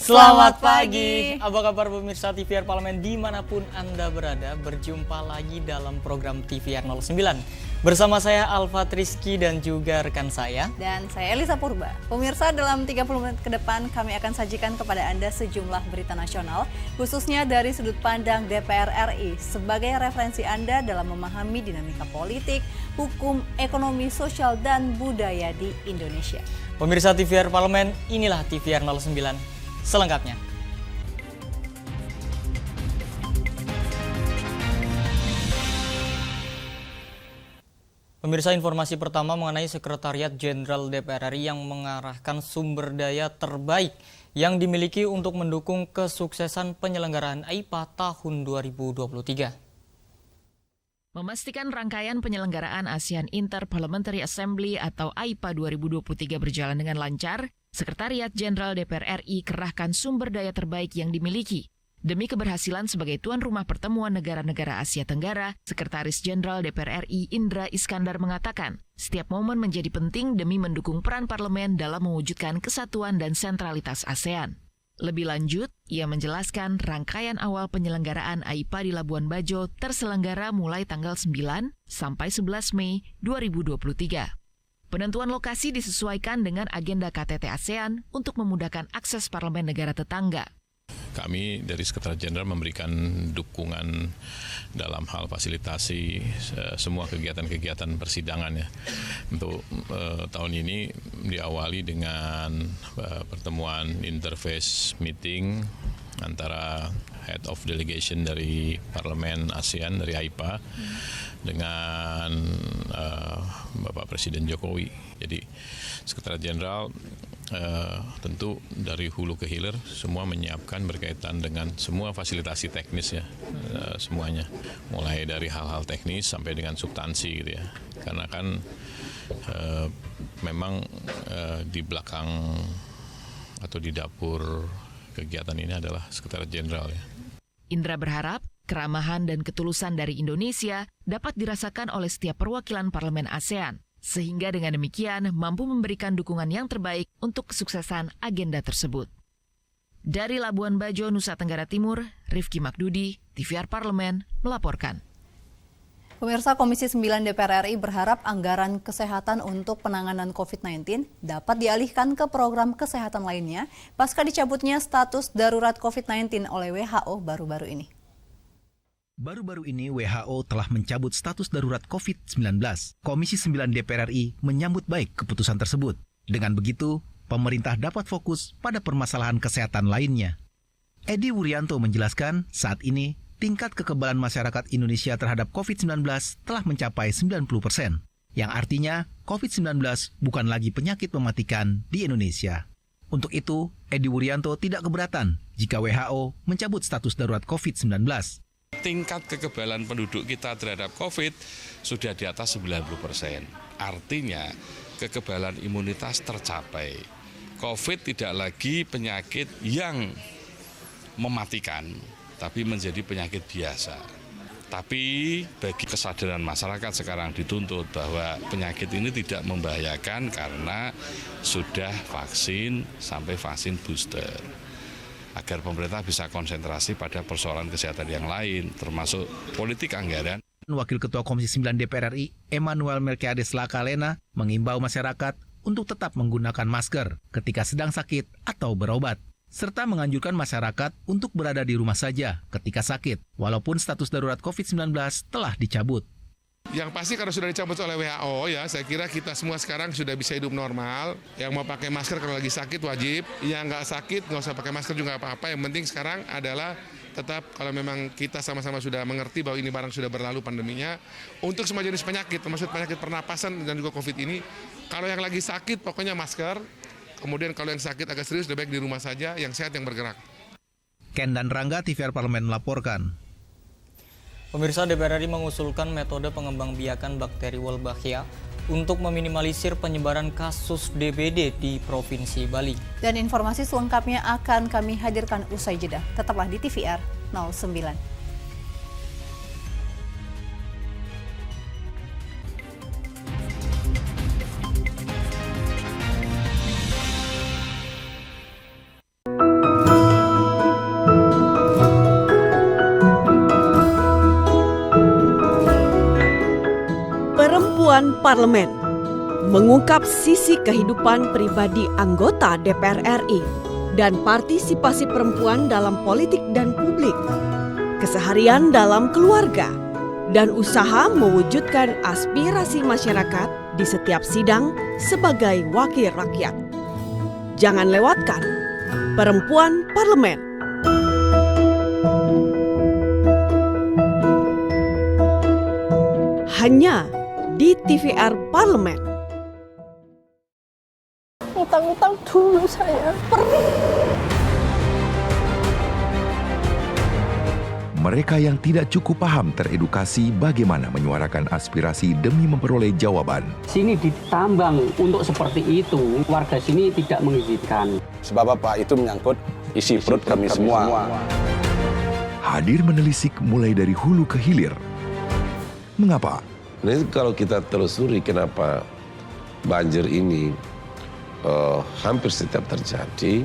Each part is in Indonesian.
Selamat pagi. Apa kabar pemirsa TVR Parlemen dimanapun Anda berada? Berjumpa lagi dalam program TVR 09. Bersama saya Alfa Rizky dan juga rekan saya. Dan saya Elisa Purba. Pemirsa, dalam 30 menit ke depan kami akan sajikan kepada Anda sejumlah berita nasional, khususnya dari sudut pandang DPR RI, sebagai referensi Anda dalam memahami dinamika politik, hukum, ekonomi, sosial, dan budaya di Indonesia. Pemirsa TVR Parlemen, inilah TVR 09 selengkapnya. Pemirsa, informasi pertama mengenai Sekretariat Jenderal DPR RI yang mengarahkan sumber daya terbaik yang dimiliki untuk mendukung kesuksesan penyelenggaraan AIPA tahun 2023. Memastikan rangkaian penyelenggaraan ASEAN Inter-Parliamentary Assembly atau AIPA 2023 berjalan dengan lancar, Sekretariat Jenderal DPR RI kerahkan sumber daya terbaik yang dimiliki. Demi keberhasilan sebagai tuan rumah pertemuan negara-negara Asia Tenggara, Sekretaris Jenderal DPR RI Indra Iskandar mengatakan, setiap momen menjadi penting demi mendukung peran parlemen dalam mewujudkan kesatuan dan sentralitas ASEAN. Lebih lanjut, ia menjelaskan rangkaian awal penyelenggaraan AIPA di Labuan Bajo terselenggara mulai tanggal 9 sampai 11 Mei 2023. Penentuan lokasi disesuaikan dengan agenda KTT ASEAN untuk memudahkan akses parlemen negara tetangga. Kami dari Sekretariat Jenderal memberikan dukungan dalam hal fasilitasi semua kegiatan-kegiatan persidangan ya. Untuk tahun ini diawali dengan pertemuan interface meeting antara Head of Delegation dari Parlemen ASEAN dari AIPA dengan Bapak Presiden Jokowi. Jadi Sekretariat Jenderal tentu dari hulu ke hilir semua menyiapkan berkaitan dengan semua fasilitasi teknis ya, semuanya, mulai dari hal-hal teknis sampai dengan substansi gitu ya. Karena kan memang di belakang atau di dapur kegiatan ini adalah Sekretariat Jenderal ya. Indra berharap keramahan dan ketulusan dari Indonesia dapat dirasakan oleh setiap perwakilan parlemen ASEAN, sehingga dengan demikian mampu memberikan dukungan yang terbaik untuk kesuksesan agenda tersebut. Dari Labuan Bajo, Nusa Tenggara Timur, Rifki Makdudi, TVR Parlemen melaporkan. Pemirsa, Komisi 9 DPR RI berharap anggaran kesehatan untuk penanganan COVID-19 dapat dialihkan ke program kesehatan lainnya pasca dicabutnya status darurat COVID-19 oleh WHO baru-baru ini. Baru-baru ini WHO telah mencabut status darurat COVID-19. Komisi 9 DPR RI menyambut baik keputusan tersebut. Dengan begitu, pemerintah dapat fokus pada permasalahan kesehatan lainnya. Edi Wuryanto menjelaskan saat ini tingkat kekebalan masyarakat Indonesia terhadap COVID-19 telah mencapai 90%, yang artinya COVID-19 bukan lagi penyakit mematikan di Indonesia. Untuk itu, Edi Wuryanto tidak keberatan jika WHO mencabut status darurat COVID-19. Tingkat kekebalan penduduk kita terhadap COVID sudah di atas 90%. Artinya kekebalan imunitas tercapai. COVID tidak lagi penyakit yang mematikan, tapi menjadi penyakit biasa. Tapi bagi kesadaran masyarakat sekarang dituntut bahwa penyakit ini tidak membahayakan karena sudah vaksin sampai vaksin booster. Agar pemerintah bisa konsentrasi pada persoalan kesehatan yang lain, termasuk politik anggaran. Wakil Ketua Komisi 9 DPR RI, Emmanuel Melkiades Lakalena, mengimbau masyarakat untuk tetap menggunakan masker ketika sedang sakit atau berobat, serta menganjurkan masyarakat untuk berada di rumah saja ketika sakit, walaupun status darurat COVID-19 telah dicabut. Yang pasti karena sudah dicabut oleh WHO ya, saya kira kita semua sekarang sudah bisa hidup normal. Yang mau pakai masker kalau lagi sakit wajib, yang nggak sakit nggak usah pakai masker juga apa-apa. Yang penting sekarang adalah tetap kalau memang kita sama-sama sudah mengerti bahwa ini barang sudah berlalu pandeminya, untuk semua jenis penyakit, termasuk penyakit pernapasan dan juga COVID ini, kalau yang lagi sakit pokoknya masker, kemudian kalau yang sakit agak serius lebih baik di rumah saja, yang sehat yang bergerak. Ken dan Rangga, TVR Parlemen melaporkan. Pemirsa, DPR RI mengusulkan metode pengembangbiakan bakteri Wolbachia untuk meminimalisir penyebaran kasus DBD di Provinsi Bali. Dan informasi selengkapnya akan kami hadirkan usai jeda. Tetaplah di TVR 09. Perempuan Parlemen mengungkap sisi kehidupan pribadi anggota DPR RI dan partisipasi perempuan dalam politik dan publik, keseharian dalam keluarga, dan usaha mewujudkan aspirasi masyarakat di setiap sidang sebagai wakil rakyat. Jangan lewatkan Perempuan Parlemen. Hanya di TVR Parlemen. Utang-utang dulu saya, perih. Mereka yang tidak cukup paham teredukasi bagaimana menyuarakan aspirasi demi memperoleh jawaban. Sini ditambang untuk seperti itu, warga sini tidak mengizinkan. Sebab apa? Itu menyangkut isi perut kami semua. Hadir menelisik mulai dari hulu ke hilir. Mengapa? Nah, kalau kita telusuri kenapa banjir ini hampir setiap terjadi.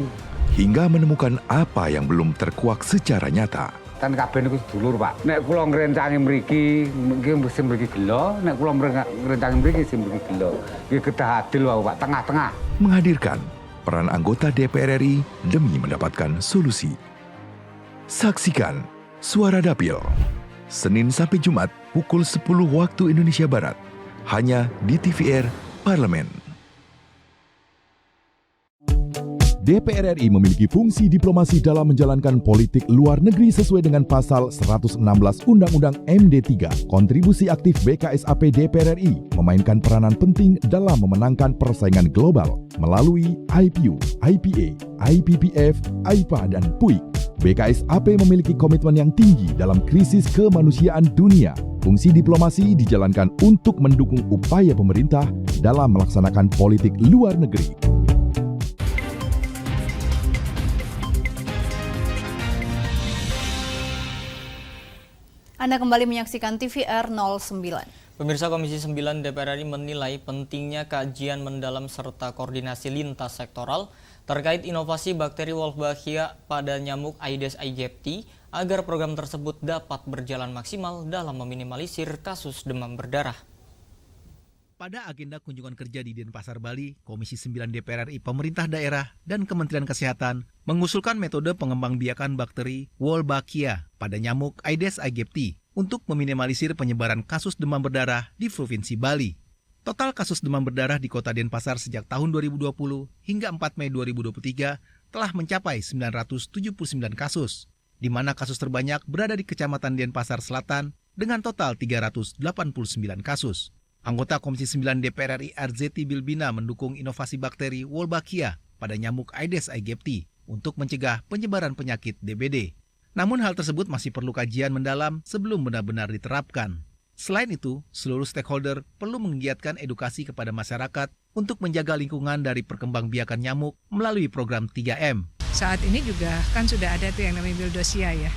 Hingga menemukan apa yang belum terkuak secara nyata. Kan kabeh niku sedulur, Pak. Nek kula ngrencangi mriki, sing mriki gelo, nek kula ngrencangi mriki sing mriki gelo. Nggih kedah adil wae, Pak, tengah-tengah. Menghadirkan peran anggota DPR RI demi mendapatkan solusi. Saksikan Suara Dapil. Senin sampai Jumat pukul 10 waktu Indonesia Barat. Hanya di TVR Parlemen. DPR RI memiliki fungsi diplomasi dalam menjalankan politik luar negeri sesuai dengan pasal 116 Undang-Undang MD3. Kontribusi aktif BKSAP DPR RI memainkan peranan penting dalam memenangkan persaingan global melalui IPU, IPA, IPPF, AIPA, dan PUIK. BKSAP memiliki komitmen yang tinggi dalam krisis kemanusiaan dunia. Fungsi diplomasi dijalankan untuk mendukung upaya pemerintah dalam melaksanakan politik luar negeri. Anda kembali menyaksikan TVR 09. Pemirsa, Komisi 9 DPR RI menilai pentingnya kajian mendalam serta koordinasi lintas sektoral terkait inovasi bakteri Wolbachia pada nyamuk Aedes aegypti agar program tersebut dapat berjalan maksimal dalam meminimalisir kasus demam berdarah. Pada agenda kunjungan kerja di Denpasar, Bali, Komisi 9 DPR RI, pemerintah daerah, dan Kementerian Kesehatan mengusulkan metode pengembangbiakan bakteri Wolbachia pada nyamuk Aedes aegypti untuk meminimalisir penyebaran kasus demam berdarah di Provinsi Bali. Total kasus demam berdarah di Kota Denpasar sejak tahun 2020 hingga 4 Mei 2023 telah mencapai 979 kasus, di mana kasus terbanyak berada di Kecamatan Denpasar Selatan dengan total 389 kasus. Anggota Komisi 9 DPR RI Arzeti Bilbina mendukung inovasi bakteri Wolbachia pada nyamuk Aedes aegypti untuk mencegah penyebaran penyakit DBD. Namun hal tersebut masih perlu kajian mendalam sebelum benar-benar diterapkan. Selain itu, seluruh stakeholder perlu menggiatkan edukasi kepada masyarakat untuk menjaga lingkungan dari perkembangbiakan nyamuk melalui program 3M. Saat ini juga kan sudah ada tuh yang namanya Bildosia ya,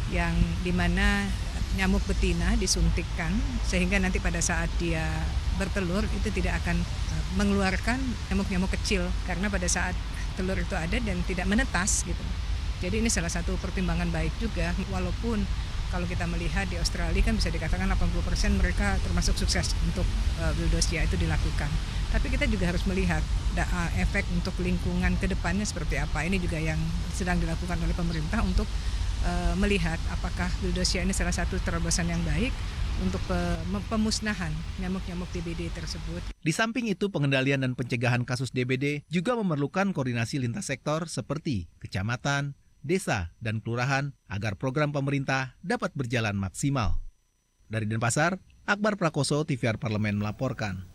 yang dimana nyamuk betina disuntikkan sehingga nanti pada saat dia bertelur itu tidak akan mengeluarkan nyamuk-nyamuk kecil karena pada saat telur itu ada dan tidak menetas gitu. Jadi ini salah satu pertimbangan baik juga, walaupun kalau kita melihat di Australia kan bisa dikatakan 80% mereka termasuk sukses untuk Bildosia itu dilakukan. Tapi kita juga harus melihat efek untuk lingkungan ke depannya seperti apa. Ini juga yang sedang dilakukan oleh pemerintah untuk melihat apakah Bildosia ini salah satu terobosan yang baik untuk pemusnahan nyamuk-nyamuk DBD tersebut. Di samping itu, pengendalian dan pencegahan kasus DBD juga memerlukan koordinasi lintas sektor seperti kecamatan, desa, dan kelurahan agar program pemerintah dapat berjalan maksimal. Dari Denpasar, Akbar Prakoso, TVR Parlemen melaporkan.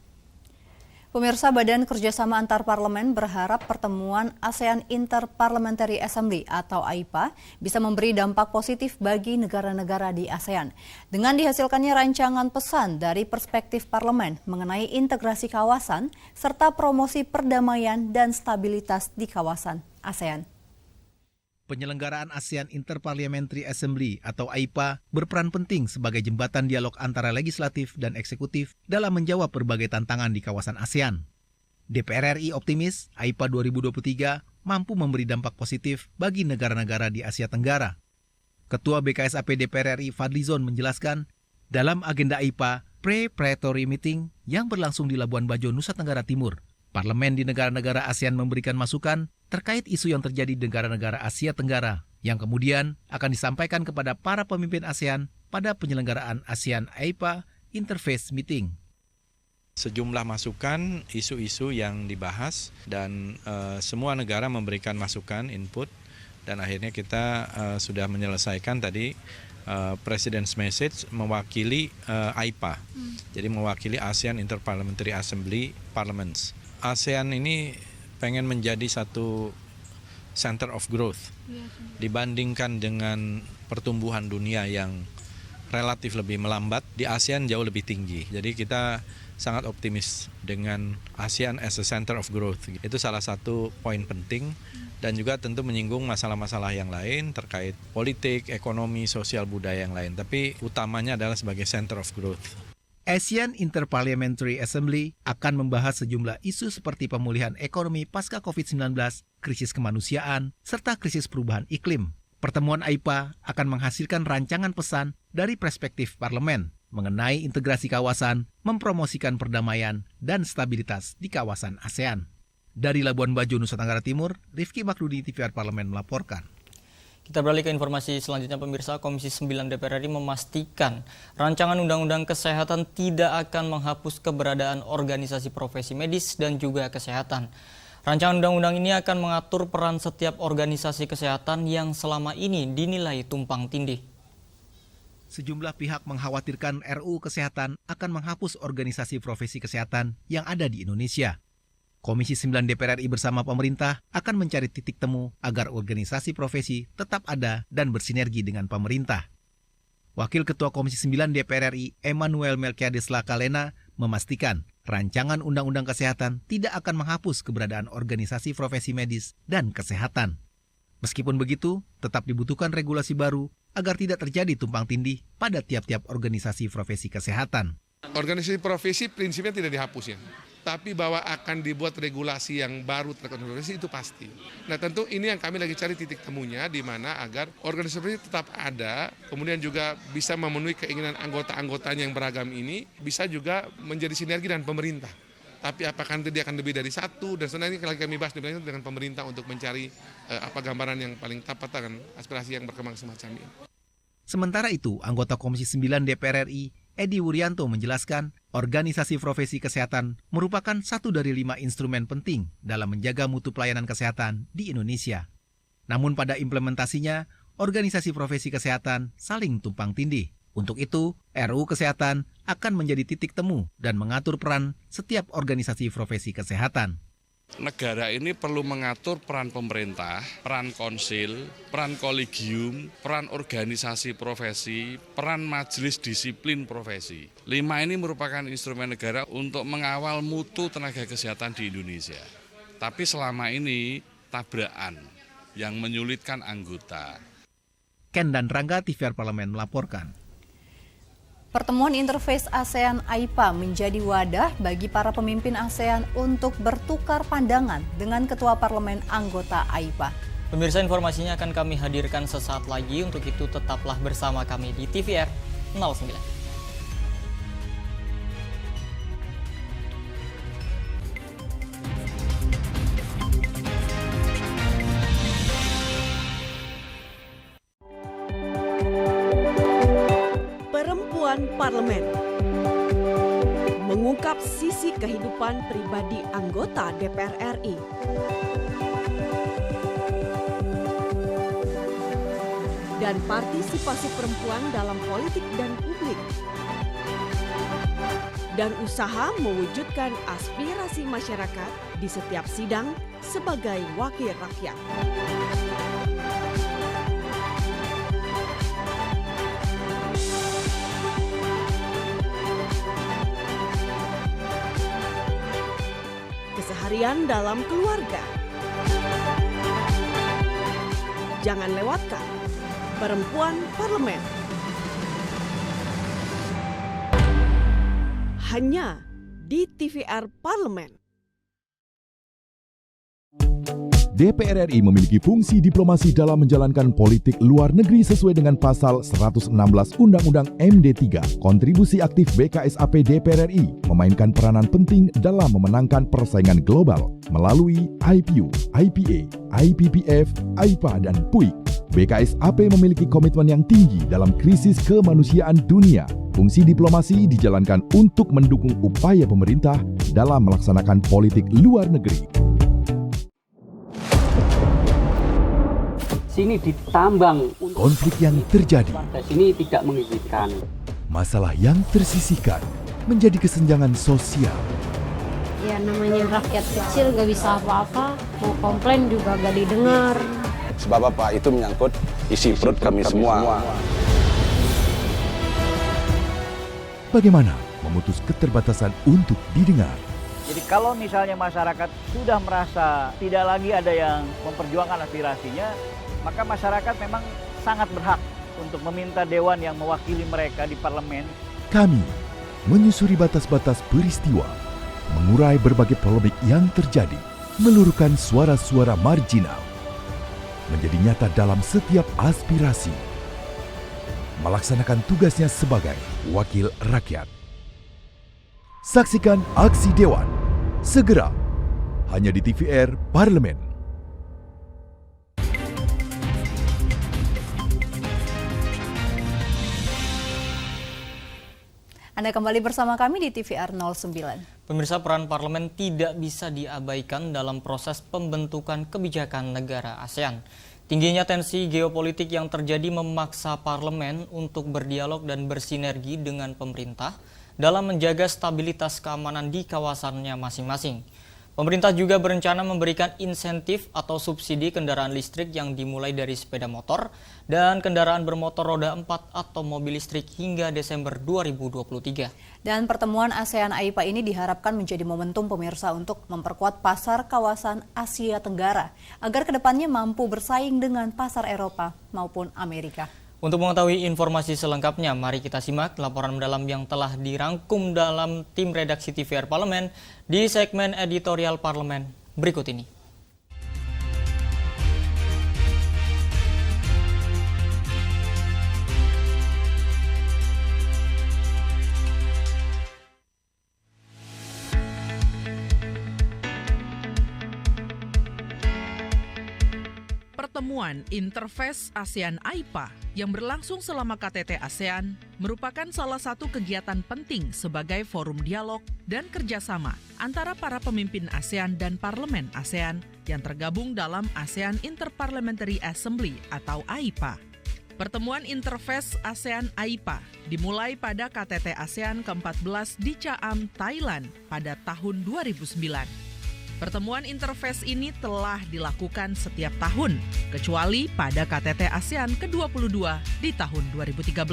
Pemirsa, Badan Kerjasama Antar Parlemen berharap pertemuan ASEAN Interparliamentary Assembly atau AIPA bisa memberi dampak positif bagi negara-negara di ASEAN. Dengan dihasilkannya rancangan pesan dari perspektif parlemen mengenai integrasi kawasan serta promosi perdamaian dan stabilitas di kawasan ASEAN. Penyelenggaraan ASEAN Interparliamentary Assembly atau AIPA berperan penting sebagai jembatan dialog antara legislatif dan eksekutif dalam menjawab berbagai tantangan di kawasan ASEAN. DPR RI optimis AIPA 2023 mampu memberi dampak positif bagi negara-negara di Asia Tenggara. Ketua BKSAP DPR RI Fadlizon menjelaskan, dalam agenda AIPA, Preparatory Meeting yang berlangsung di Labuan Bajo, Nusa Tenggara Timur. Parlemen di negara-negara ASEAN memberikan masukan terkait isu yang terjadi di negara-negara Asia Tenggara yang kemudian akan disampaikan kepada para pemimpin ASEAN pada penyelenggaraan ASEAN AIPA Interface Meeting. Sejumlah masukan, isu-isu yang dibahas dan semua negara memberikan masukan, input, dan akhirnya kita sudah menyelesaikan tadi President's Message mewakili AIPA, jadi mewakili ASEAN Interparliamentary Assembly Parliaments. ASEAN ini pengen menjadi satu center of growth dibandingkan dengan pertumbuhan dunia yang relatif lebih melambat, di ASEAN jauh lebih tinggi. Jadi kita sangat optimis dengan ASEAN as a center of growth. Itu salah satu poin penting dan juga tentu menyinggung masalah-masalah yang lain terkait politik, ekonomi, sosial, budaya yang lain. Tapi utamanya adalah sebagai center of growth. ASEAN Interparliamentary Assembly akan membahas sejumlah isu seperti pemulihan ekonomi pasca COVID-19, krisis kemanusiaan, serta krisis perubahan iklim. Pertemuan AIPA akan menghasilkan rancangan pesan dari perspektif parlemen mengenai integrasi kawasan, mempromosikan perdamaian dan stabilitas di kawasan ASEAN. Dari Labuan Bajo, Nusa Tenggara Timur, Rifki Makrudi, TVR Parlemen melaporkan. Kita beralih ke informasi selanjutnya, pemirsa. Komisi 9 DPR RI memastikan rancangan undang-undang kesehatan tidak akan menghapus keberadaan organisasi profesi medis dan juga kesehatan. Rancangan undang-undang ini akan mengatur peran setiap organisasi kesehatan yang selama ini dinilai tumpang tindih. Sejumlah pihak mengkhawatirkan RUU Kesehatan akan menghapus organisasi profesi kesehatan yang ada di Indonesia. Komisi 9 DPR RI bersama pemerintah akan mencari titik temu agar organisasi profesi tetap ada dan bersinergi dengan pemerintah. Wakil Ketua Komisi 9 DPR RI, Emmanuel Melkiades Lakalena, memastikan rancangan Undang-Undang Kesehatan tidak akan menghapus keberadaan organisasi profesi medis dan kesehatan. Meskipun begitu, tetap dibutuhkan regulasi baru agar tidak terjadi tumpang tindih pada tiap-tiap organisasi profesi kesehatan. Organisasi profesi prinsipnya tidak dihapus ya, tapi bahwa akan dibuat regulasi yang baru terkait profesi itu pasti. Nah tentu ini yang kami lagi cari titik temunya, di mana agar organisasi profesi tetap ada, kemudian juga bisa memenuhi keinginan anggota-anggotanya yang beragam ini, bisa juga menjadi sinergi dengan pemerintah. Tapi apakah nanti dia akan lebih dari satu, dan sebenarnya lagi kami bahas dengan pemerintah untuk mencari apa gambaran yang paling tepat dengan aspirasi yang berkembang semacam ini. Sementara itu, anggota Komisi 9 DPR RI, Edi Wuryanto menjelaskan, organisasi profesi kesehatan merupakan satu dari 5 instrumen penting dalam menjaga mutu pelayanan kesehatan di Indonesia. Namun pada implementasinya, organisasi profesi kesehatan saling tumpang tindih. Untuk itu, RUU Kesehatan akan menjadi titik temu dan mengatur peran setiap organisasi profesi kesehatan. Negara ini perlu mengatur peran pemerintah, peran konsil, peran kolegium, peran organisasi profesi, peran majelis disiplin profesi. 5 ini merupakan instrumen negara untuk mengawal mutu tenaga kesehatan di Indonesia. Tapi selama ini tabrakan yang menyulitkan anggota. Ken dan Rangga, TVR Parlemen melaporkan. Pertemuan interface ASEAN AIPA menjadi wadah bagi para pemimpin ASEAN untuk bertukar pandangan dengan ketua parlemen anggota AIPA. Pemirsa, informasinya akan kami hadirkan sesaat lagi. Untuk itu tetaplah bersama kami di TVR 09. Parlemen mengungkap sisi kehidupan pribadi anggota DPR RI. Dan partisipasi perempuan dalam politik dan publik. Dan usaha mewujudkan aspirasi masyarakat di setiap sidang sebagai wakil rakyat. Keseharian dalam keluarga. Jangan lewatkan Perempuan Parlemen. Hanya di TVR Parlemen. DPR RI memiliki fungsi diplomasi dalam menjalankan politik luar negeri sesuai dengan pasal 116 Undang-Undang MD 3. Kontribusi aktif BKSAP DPR RI memainkan peranan penting dalam memenangkan persaingan global melalui IPU, IPA, IPPF, AIPA, dan PUIK. BKSAP memiliki komitmen yang tinggi dalam krisis kemanusiaan dunia. Fungsi diplomasi dijalankan untuk mendukung upaya pemerintah dalam melaksanakan politik luar negeri. Sini ditambang. Konflik yang terjadi, Warga sini tidak mengizinkan. masalah yang tersisihkan menjadi kesenjangan sosial. Ya namanya rakyat kecil gak bisa apa-apa, mau komplain juga gak didengar. Sebab apa? Itu menyangkut isi perut kami semua. Bagaimana memutus keterbatasan untuk didengar? Jadi kalau misalnya masyarakat sudah merasa tidak lagi ada yang memperjuangkan aspirasinya, maka masyarakat memang sangat berhak untuk meminta dewan yang mewakili mereka di parlemen. Kami menyusuri batas-batas peristiwa, mengurai berbagai polemik yang terjadi, meluruskan suara-suara marginal, menjadi nyata dalam setiap aspirasi, melaksanakan tugasnya sebagai wakil rakyat. Saksikan aksi Dewan segera hanya di TVR Parlemen. Anda kembali bersama kami di TVR 09. Pemirsa, peran parlemen tidak bisa diabaikan dalam proses pembentukan kebijakan negara ASEAN. Tingginya tensi geopolitik yang terjadi memaksa parlemen untuk berdialog dan bersinergi dengan pemerintah dalam menjaga stabilitas keamanan di kawasannya masing-masing. Pemerintah juga berencana memberikan insentif atau subsidi kendaraan listrik yang dimulai dari sepeda motor dan kendaraan bermotor roda 4 atau mobil listrik hingga Desember 2023. Dan pertemuan ASEAN AIPA ini diharapkan menjadi momentum pemirsa untuk memperkuat pasar kawasan Asia Tenggara agar kedepannya mampu bersaing dengan pasar Eropa maupun Amerika. Untuk mengetahui informasi selengkapnya, mari kita simak laporan mendalam yang telah dirangkum dalam tim redaksi TVR Parlemen di segmen editorial Parlemen berikut ini. Pertemuan Interface ASEAN AIPA yang berlangsung selama KTT ASEAN merupakan salah satu kegiatan penting sebagai forum dialog dan kerjasama antara para pemimpin ASEAN dan Parlemen ASEAN yang tergabung dalam ASEAN Interparliamentary Assembly atau AIPA. Pertemuan Interface ASEAN AIPA dimulai pada KTT ASEAN ke-14 di Cha-am, Thailand pada tahun 2009. Pertemuan interface ini telah dilakukan setiap tahun, kecuali pada KTT ASEAN ke-22 di tahun 2013.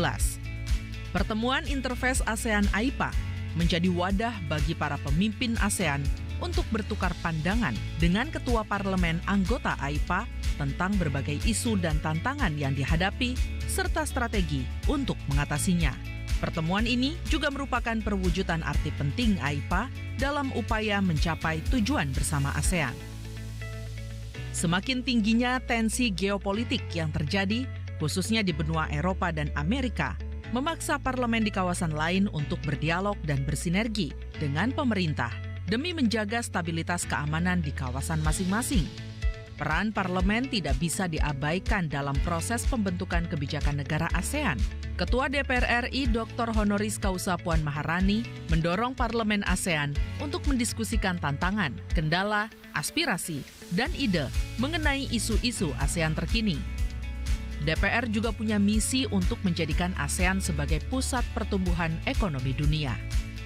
Pertemuan interface ASEAN AIPA menjadi wadah bagi para pemimpin ASEAN untuk bertukar pandangan dengan ketua parlemen anggota AIPA tentang berbagai isu dan tantangan yang dihadapi, serta strategi untuk mengatasinya. Pertemuan ini juga merupakan perwujudan arti penting AIPA dalam upaya mencapai tujuan bersama ASEAN. Semakin tingginya tensi geopolitik yang terjadi, khususnya di benua Eropa dan Amerika, memaksa parlemen di kawasan lain untuk berdialog dan bersinergi dengan pemerintah demi menjaga stabilitas keamanan di kawasan masing-masing. Peran parlemen tidak bisa diabaikan dalam proses pembentukan kebijakan negara ASEAN. Ketua DPR RI Dr. Honoris Causa Puan Maharani mendorong parlemen ASEAN untuk mendiskusikan tantangan, kendala, aspirasi, dan ide mengenai isu-isu ASEAN terkini. DPR juga punya misi untuk menjadikan ASEAN sebagai pusat pertumbuhan ekonomi dunia.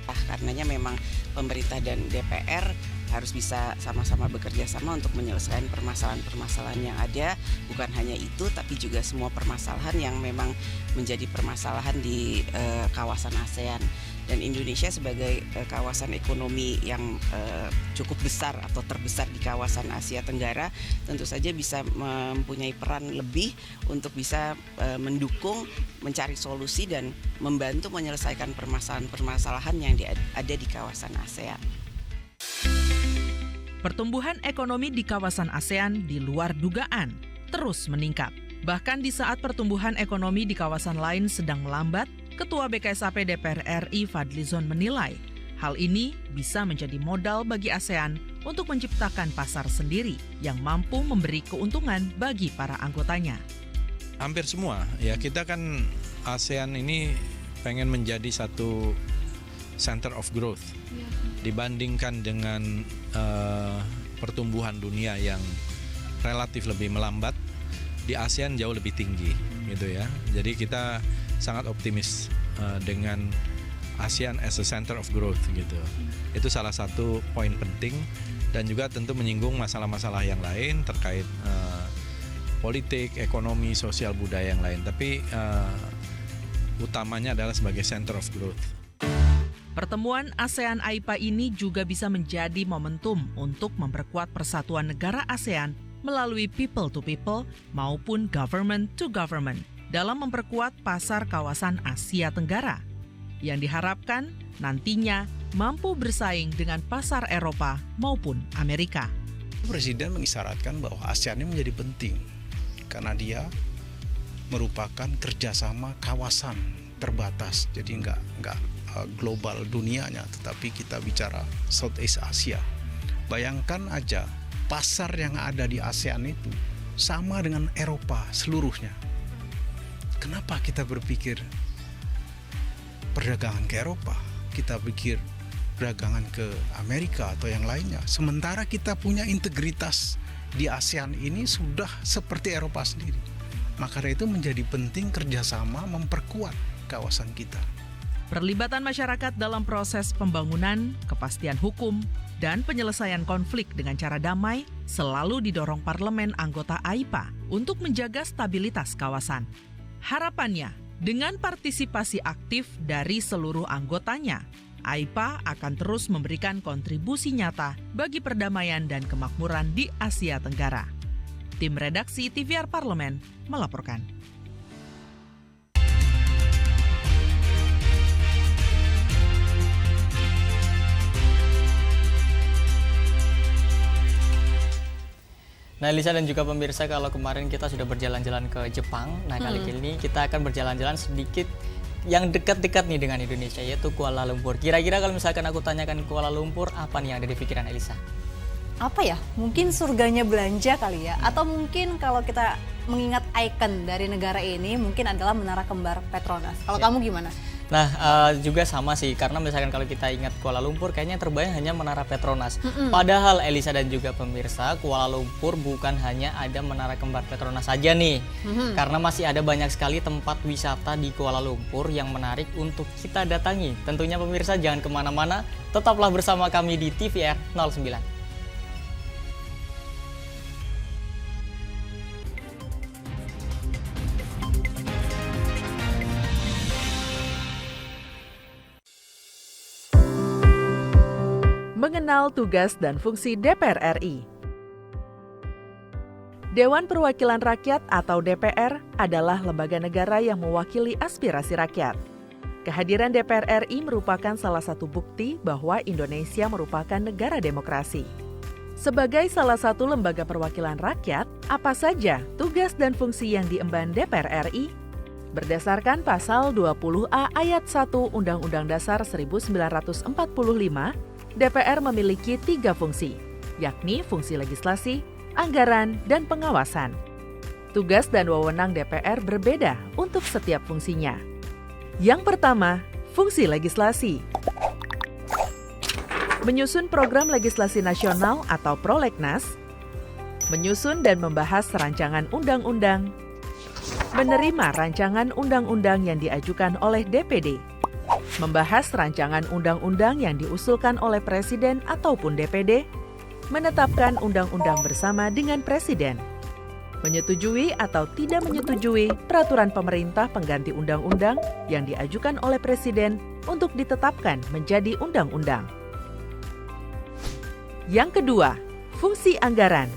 Karenanya memang pemerintah dan DPR harus bisa sama-sama bekerja sama untuk menyelesaikan permasalahan-permasalahan yang ada. Bukan hanya itu, tapi juga semua permasalahan yang memang menjadi permasalahan di kawasan ASEAN. Dan Indonesia sebagai kawasan ekonomi yang cukup besar atau terbesar di kawasan Asia Tenggara, tentu saja bisa mempunyai peran lebih untuk bisa mendukung, mencari solusi dan membantu menyelesaikan permasalahan-permasalahan yang ada di kawasan ASEAN. Pertumbuhan ekonomi di kawasan ASEAN di luar dugaan terus meningkat. Bahkan di saat pertumbuhan ekonomi di kawasan lain sedang melambat, Ketua BKSAP DPR RI Fadlizon menilai hal ini bisa menjadi modal bagi ASEAN untuk menciptakan pasar sendiri yang mampu memberi keuntungan bagi para anggotanya. Hampir semua, ya kita kan ASEAN ini pengen menjadi satu center of growth dibandingkan dengan pertumbuhan dunia yang relatif lebih melambat. Di ASEAN jauh lebih tinggi, gitu ya. Jadi kita sangat optimis dengan ASEAN as a center of growth, gitu. Itu salah satu poin penting dan juga tentu menyinggung masalah-masalah yang lain terkait politik, ekonomi, sosial, budaya yang lain. Tapi utamanya adalah sebagai center of growth. Pertemuan ASEAN AIPA ini juga bisa menjadi momentum untuk memperkuat persatuan negara ASEAN melalui people to people maupun government to government dalam memperkuat pasar kawasan Asia Tenggara yang diharapkan nantinya mampu bersaing dengan pasar Eropa maupun Amerika. Presiden mengisyaratkan bahwa ASEAN ini menjadi penting karena dia merupakan kerjasama kawasan terbatas, jadi nggak global dunianya, tetapi kita bicara Southeast Asia. Bayangkan aja pasar yang ada di ASEAN itu sama dengan Eropa seluruhnya. Kenapa kita berpikir perdagangan ke Eropa? Kita pikir perdagangan ke Amerika atau yang lainnya. Sementara kita punya integritas di ASEAN ini sudah seperti Eropa sendiri. Maka itu menjadi penting kerjasama memperkuat kawasan kita. Perlibatan masyarakat dalam proses pembangunan, kepastian hukum, dan penyelesaian konflik dengan cara damai selalu didorong parlemen anggota AIPA untuk menjaga stabilitas kawasan. Harapannya, dengan partisipasi aktif dari seluruh anggotanya, AIPA akan terus memberikan kontribusi nyata bagi perdamaian dan kemakmuran di Asia Tenggara. Tim redaksi TVR Parlemen melaporkan. Nah, Elisa dan juga pemirsa, kalau kemarin kita sudah berjalan-jalan ke Jepang, nah kali ini kita akan berjalan-jalan sedikit yang dekat-dekat nih dengan Indonesia, yaitu Kuala Lumpur. Kira-kira kalau misalkan aku tanyakan Kuala Lumpur, apa nih yang ada di pikiran Elisa? Apa ya? Mungkin surganya belanja kali ya? Atau mungkin kalau kita mengingat ikon dari negara ini, mungkin adalah Menara Kembar Petronas. Kalau kamu gimana? Nah, juga sama sih, karena misalkan kalau kita ingat Kuala Lumpur, kayaknya terbayang hanya Menara Petronas. Padahal Elisa dan juga pemirsa, Kuala Lumpur bukan hanya ada Menara Kembar Petronas saja nih. Karena masih ada banyak sekali tempat wisata di Kuala Lumpur yang menarik untuk kita datangi. Tentunya pemirsa jangan kemana-mana, tetaplah bersama kami di TVR 09. Mengenal tugas dan fungsi DPR RI. Dewan Perwakilan Rakyat atau DPR adalah lembaga negara yang mewakili aspirasi rakyat. Kehadiran DPR RI merupakan salah satu bukti bahwa Indonesia merupakan negara demokrasi. Sebagai salah satu lembaga perwakilan rakyat, apa saja tugas dan fungsi yang diemban DPR RI? Berdasarkan pasal 20A ayat 1 Undang-Undang Dasar 1945, DPR memiliki 3 fungsi, yakni fungsi legislasi, anggaran, dan pengawasan. Tugas dan wewenang DPR berbeda untuk setiap fungsinya. Yang pertama, fungsi legislasi. Menyusun program legislasi nasional atau prolegnas, menyusun dan membahas rancangan undang-undang, menerima rancangan undang-undang yang diajukan oleh DPD, membahas rancangan undang-undang yang diusulkan oleh Presiden ataupun DPD, menetapkan undang-undang bersama dengan Presiden, menyetujui atau tidak menyetujui peraturan pemerintah pengganti undang-undang yang diajukan oleh Presiden untuk ditetapkan menjadi undang-undang. Yang kedua, fungsi anggaran.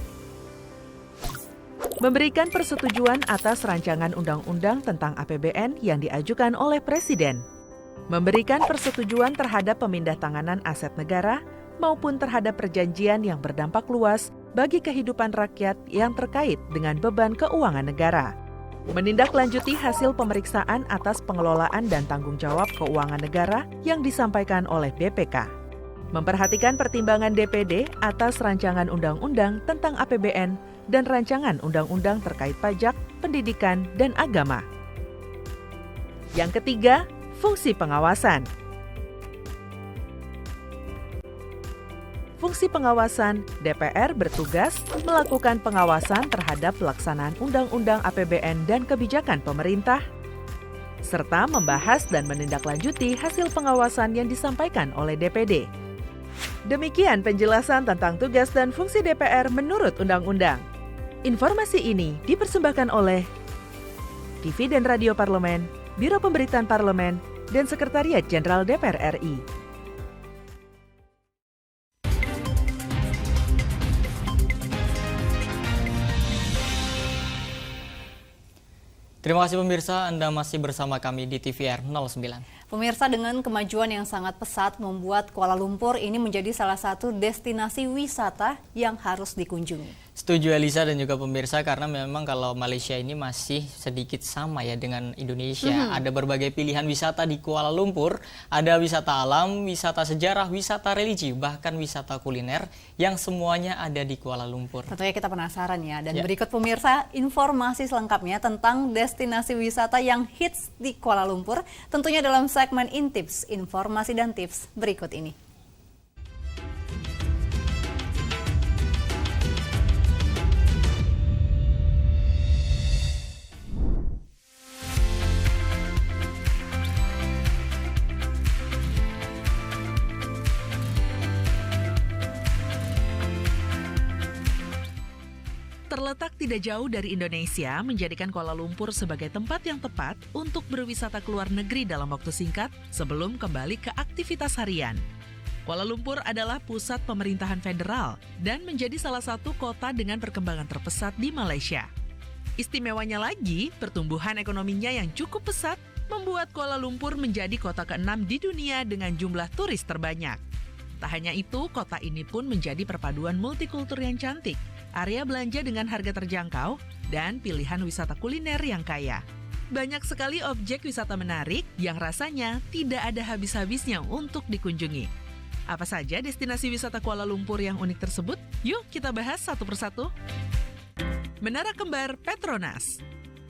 Memberikan persetujuan atas rancangan undang-undang tentang APBN yang diajukan oleh Presiden. Memberikan persetujuan terhadap pemindah tanganan aset negara, maupun terhadap perjanjian yang berdampak luas bagi kehidupan rakyat yang terkait dengan beban keuangan negara. Menindaklanjuti hasil pemeriksaan atas pengelolaan dan tanggung jawab keuangan negara yang disampaikan oleh BPK. Memperhatikan pertimbangan DPD atas rancangan undang-undang tentang APBN dan rancangan undang-undang terkait pajak, pendidikan, dan agama. Yang ketiga, fungsi pengawasan. Fungsi pengawasan, DPR bertugas melakukan pengawasan terhadap pelaksanaan undang-undang APBN dan kebijakan pemerintah, serta membahas dan menindaklanjuti hasil pengawasan yang disampaikan oleh DPD. Demikian penjelasan tentang tugas dan fungsi DPR menurut undang-undang. Informasi ini dipersembahkan oleh TV dan Radio Parlemen, Biro Pemberitaan Parlemen, dan Sekretariat Jenderal DPR RI. Terima kasih pemirsa, Anda masih bersama kami di TVR 09. Pemirsa, dengan kemajuan yang sangat pesat membuat Kuala Lumpur ini menjadi salah satu destinasi wisata yang harus dikunjungi. Setuju Elisa dan juga pemirsa, karena memang kalau Malaysia ini masih sedikit sama ya dengan Indonesia. Ada berbagai pilihan wisata di Kuala Lumpur, ada wisata alam, wisata sejarah, wisata religi, bahkan wisata kuliner yang semuanya ada di Kuala Lumpur. Tentunya kita penasaran ya, dan berikut pemirsa informasi selengkapnya tentang destinasi wisata yang hits di Kuala Lumpur, tentunya dalam segmen Intips, informasi dan tips berikut ini. Terletak tidak jauh dari Indonesia, menjadikan Kuala Lumpur sebagai tempat yang tepat untuk berwisata ke luar negeri dalam waktu singkat sebelum kembali ke aktivitas harian. Kuala Lumpur adalah pusat pemerintahan federal dan menjadi salah satu kota dengan perkembangan terpesat di Malaysia. Istimewanya lagi, pertumbuhan ekonominya yang cukup pesat membuat Kuala Lumpur menjadi kota ke-6 di dunia dengan jumlah turis terbanyak. Tak hanya itu, kota ini pun menjadi perpaduan multikultur yang cantik, area belanja dengan harga terjangkau, dan pilihan wisata kuliner yang kaya. Banyak sekali objek wisata menarik yang rasanya tidak ada habis-habisnya untuk dikunjungi. Apa saja destinasi wisata Kuala Lumpur yang unik tersebut? Yuk kita bahas satu persatu. Menara Kembar Petronas.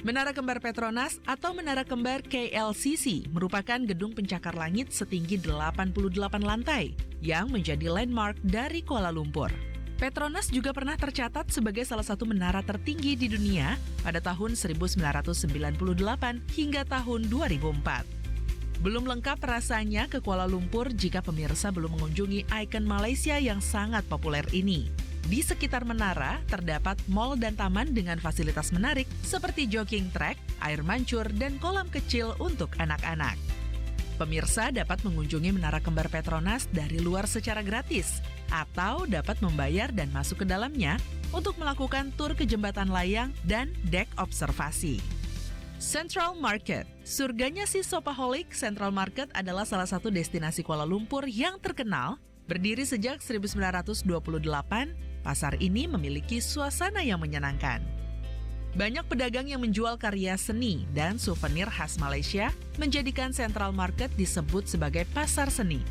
Menara Kembar Petronas atau Menara Kembar KLCC merupakan gedung pencakar langit setinggi 88 lantai yang menjadi landmark dari Kuala Lumpur. Petronas juga pernah tercatat sebagai salah satu menara tertinggi di dunia pada tahun 1998 hingga tahun 2004. Belum lengkap rasanya ke Kuala Lumpur jika pemirsa belum mengunjungi ikon Malaysia yang sangat populer ini. Di sekitar menara terdapat mal dan taman dengan fasilitas menarik seperti jogging track, air mancur, dan kolam kecil untuk anak-anak. Pemirsa dapat mengunjungi Menara Kembar Petronas dari luar secara gratis atau dapat membayar dan masuk ke dalamnya untuk melakukan tur ke jembatan layang dan dek observasi. Central Market. Surganya si Shopaholic, Central Market adalah salah satu destinasi Kuala Lumpur yang terkenal. Berdiri sejak 1928, pasar ini memiliki suasana yang menyenangkan. Banyak pedagang yang menjual karya seni dan souvenir khas Malaysia menjadikan Central Market disebut sebagai pasar seni.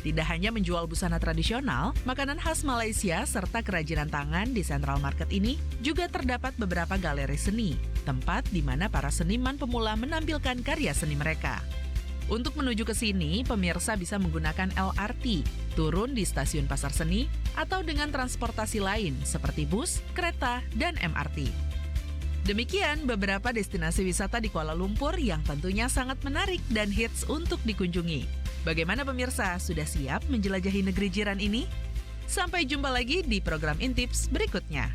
Tidak hanya menjual busana tradisional, makanan khas Malaysia serta kerajinan tangan di Central Market ini juga terdapat beberapa galeri seni, tempat di mana para seniman pemula menampilkan karya seni mereka. Untuk menuju ke sini, pemirsa bisa menggunakan LRT, turun di stasiun Pasar Seni, atau dengan transportasi lain seperti bus, kereta, dan MRT. Demikian beberapa destinasi wisata di Kuala Lumpur yang tentunya sangat menarik dan hits untuk dikunjungi. Bagaimana pemirsa, sudah siap menjelajahi negeri jiran ini? Sampai jumpa lagi di program Intips berikutnya.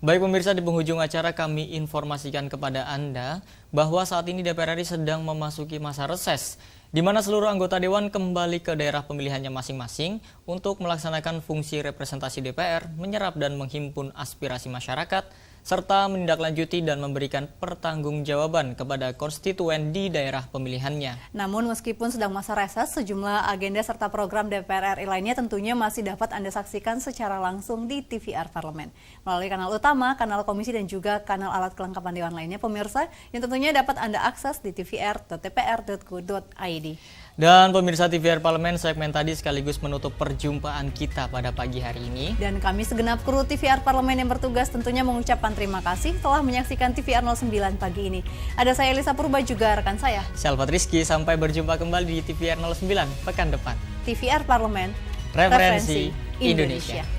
Baik pemirsa, di penghujung acara kami informasikan kepada Anda bahwa saat ini DPR RI sedang memasuki masa reses, di mana seluruh anggota Dewan kembali ke daerah pemilihannya masing-masing untuk melaksanakan fungsi representasi DPR, menyerap dan menghimpun aspirasi masyarakat, serta menindaklanjuti dan memberikan pertanggungjawaban kepada konstituen di daerah pemilihannya. Namun meskipun sedang masa reses, sejumlah agenda serta program DPR RI lainnya tentunya masih dapat Anda saksikan secara langsung di TVR Parlemen. Melalui kanal utama, kanal komisi dan juga kanal alat kelengkapan Dewan lainnya pemirsa yang tentunya dapat Anda akses di tvr.dpr.go.id. Dan pemirsa TVR Parlemen, segmen tadi sekaligus menutup perjumpaan kita pada pagi hari ini. Dan kami segenap kru TVR Parlemen yang bertugas tentunya mengucapkan terima kasih telah menyaksikan TVR 09 pagi ini. Ada saya Elisa Purba juga rekan saya Syalfat Rizky, sampai berjumpa kembali di TVR 09 pekan depan. TVR Parlemen, Referensi Indonesia.